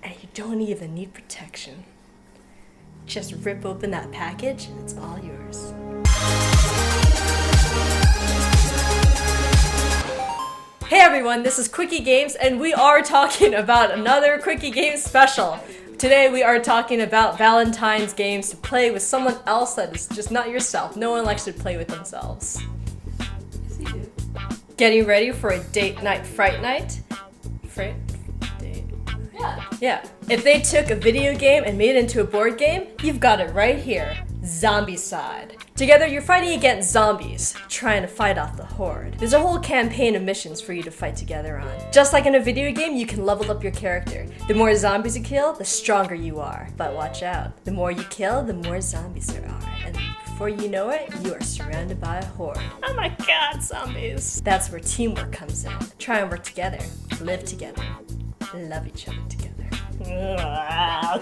and you don't even need protection. Just rip open that package and it's all yours. Hey everyone, this is Quickie Games and we are talking about another Quickie Games special. Today we are talking about Valentine's games to play with someone else that is just not yourself. No one likes to play with themselves. Yes, you do. Getting ready for a date night fright night? Date? Yeah. If they took a video game and made it into a board game, you've got it right here. Zombicide. Together you're fighting against zombies, trying to fight off the horde. There's a whole campaign of missions for you to fight together on. Just like in a video game, you can level up your character. The more zombies you kill, the stronger you are. But watch out, the more you kill, the more zombies there are. And before you know it, you are surrounded by a horde. Oh my god, zombies! That's where teamwork comes in. Try and work together, live together, love each other together.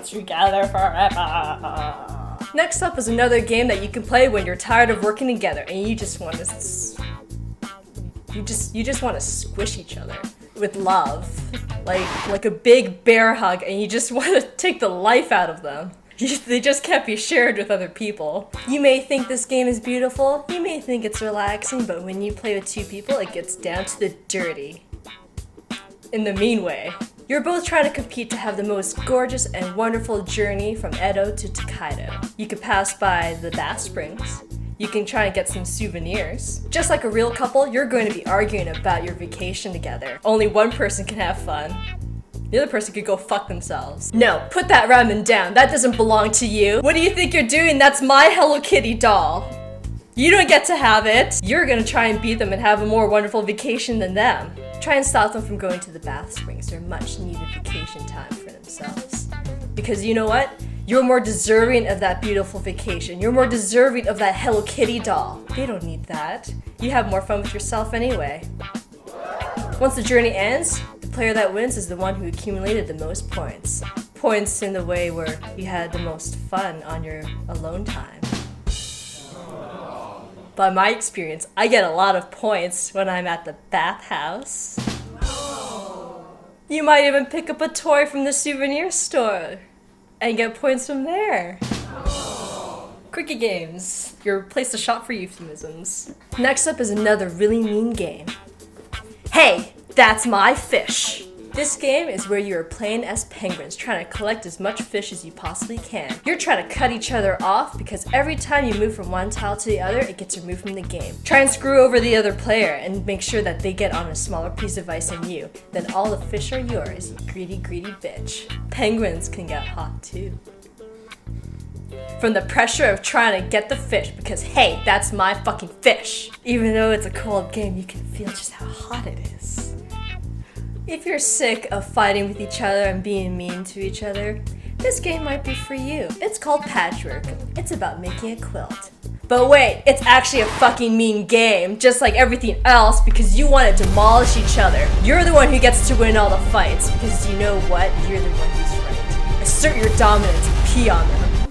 Together forever. Next up is another game that you can play when you're tired of working together and you just want to want to squish each other with love, like a big bear hug, and you just want to take the life out of them. They just can't be shared with other people. You may think this game is beautiful, you may think it's relaxing, but when you play with two people, it gets down to the dirty. In the mean way. You're both trying to compete to have the most gorgeous and wonderful journey from Edo to Tokaido. You could pass by the bath springs. You can try and get some souvenirs. Just like a real couple, you're going to be arguing about your vacation together. Only one person can have fun. The other person could go fuck themselves. No, put that ramen down. That doesn't belong to you. What do you think you're doing? That's my Hello Kitty doll. You don't get to have it. You're gonna try and beat them and have a more wonderful vacation than them. Try and stop them from going to the bath springs. They're much needed vacation time for themselves. Because you know what? You're more deserving of that beautiful vacation. You're more deserving of that Hello Kitty doll. They don't need that. You have more fun with yourself anyway. Once the journey ends, the player that wins is the one who accumulated the most points. Points in the way where you had the most fun on your alone time. By my experience, I get a lot of points when I'm at the bathhouse. You might even pick up a toy from the souvenir store and get points from there. Quickie Games, your place to shop for euphemisms. Next up is another really mean game. Hey, that's my fish! This game is where you are playing as penguins, trying to collect as much fish as you possibly can. You're trying to cut each other off because every time you move from one tile to the other, it gets removed from the game. Try and screw over the other player and make sure that they get on a smaller piece of ice than you. Then all the fish are yours, you greedy, greedy bitch. Penguins can get hot too. From the pressure of trying to get the fish because hey, that's my fucking fish. Even though it's a cold game, you can feel just how hot it is. If you're sick of fighting with each other and being mean to each other, this game might be for you. It's called Patchwork. It's about making a quilt. But wait, it's actually a fucking mean game, just like everything else, because you want to demolish each other. You're the one who gets to win all the fights, because you know what? You're the one who's right. Assert your dominance and pee on them.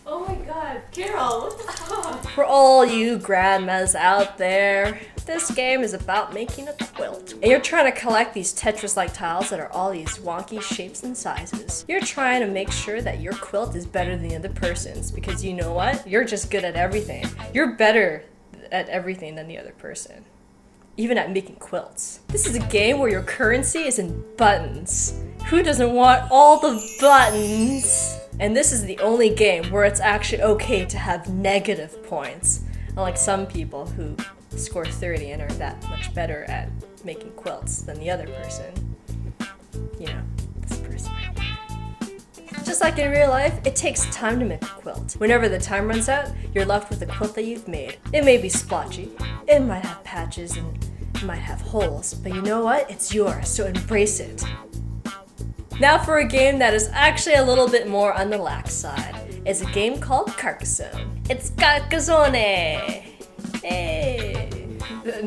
Oh my god, Carol, what the fuck? For all you grandmas out there, this game is about making a quilt. And you're trying to collect these Tetris-like tiles that are all these wonky shapes and sizes. You're trying to make sure that your quilt is better than the other person's because you know what? You're just good at everything. You're better at everything than the other person. Even at making quilts. This is a game where your currency is in buttons. Who doesn't want all the buttons? And this is the only game where it's actually okay to have negative points. Unlike some people who score 30 and are that much better at making quilts than the other person. You know, this person right here. Just like in real life, it takes time to make a quilt. Whenever the time runs out, you're left with the quilt that you've made. It may be splotchy, it might have patches, and it might have holes, but you know what? It's yours, so embrace it. Now for a game that is actually a little bit more on the lax side. It's a game called Carcassonne. It's Carcassonne! Hey!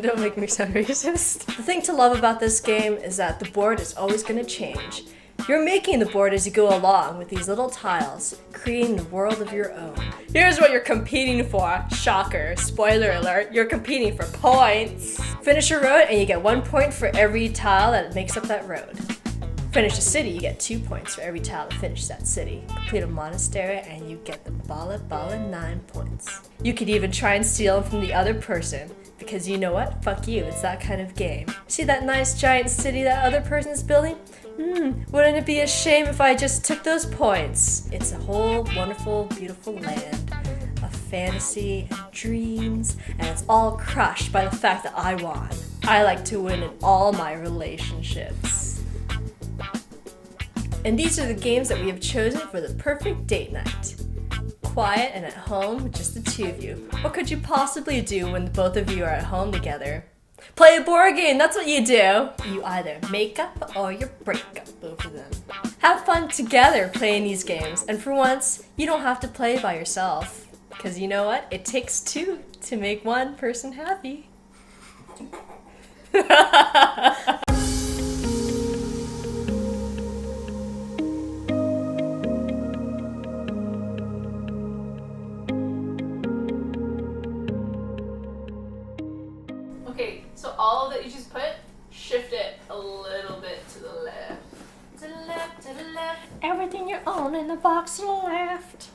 Don't make me sound racist. The thing to love about this game is that the board is always going to change. You're making the board as you go along with these little tiles, creating a world of your own. Here's what you're competing for. Shocker, spoiler alert, you're competing for points. Finish a road and you get 1 point for every tile that makes up that road. Finish a city, you get 2 points for every tile to finish that city. Complete a monastery and you get the bala 9 points. You could even try and steal them from the other person, because you know what? Fuck you, it's that kind of game. See that nice giant city that other person is building? Wouldn't it be a shame if I just took those points? It's a whole wonderful, beautiful land of fantasy and dreams, and it's all crushed by the fact that I won. I like to win in all my relationships. And these are the games that we have chosen for the perfect date night. Quiet and at home with just the two of you. What could you possibly do when both of you are at home together? Play a board game, that's what you do. You either make up or you break up, both of them. Have fun together playing these games, and for once, you don't have to play by yourself. Because you know what? It takes two to make one person happy. Okay, so all that you just put, shift it a little bit to the left. To the left, to the left. Everything you own in the box to the left.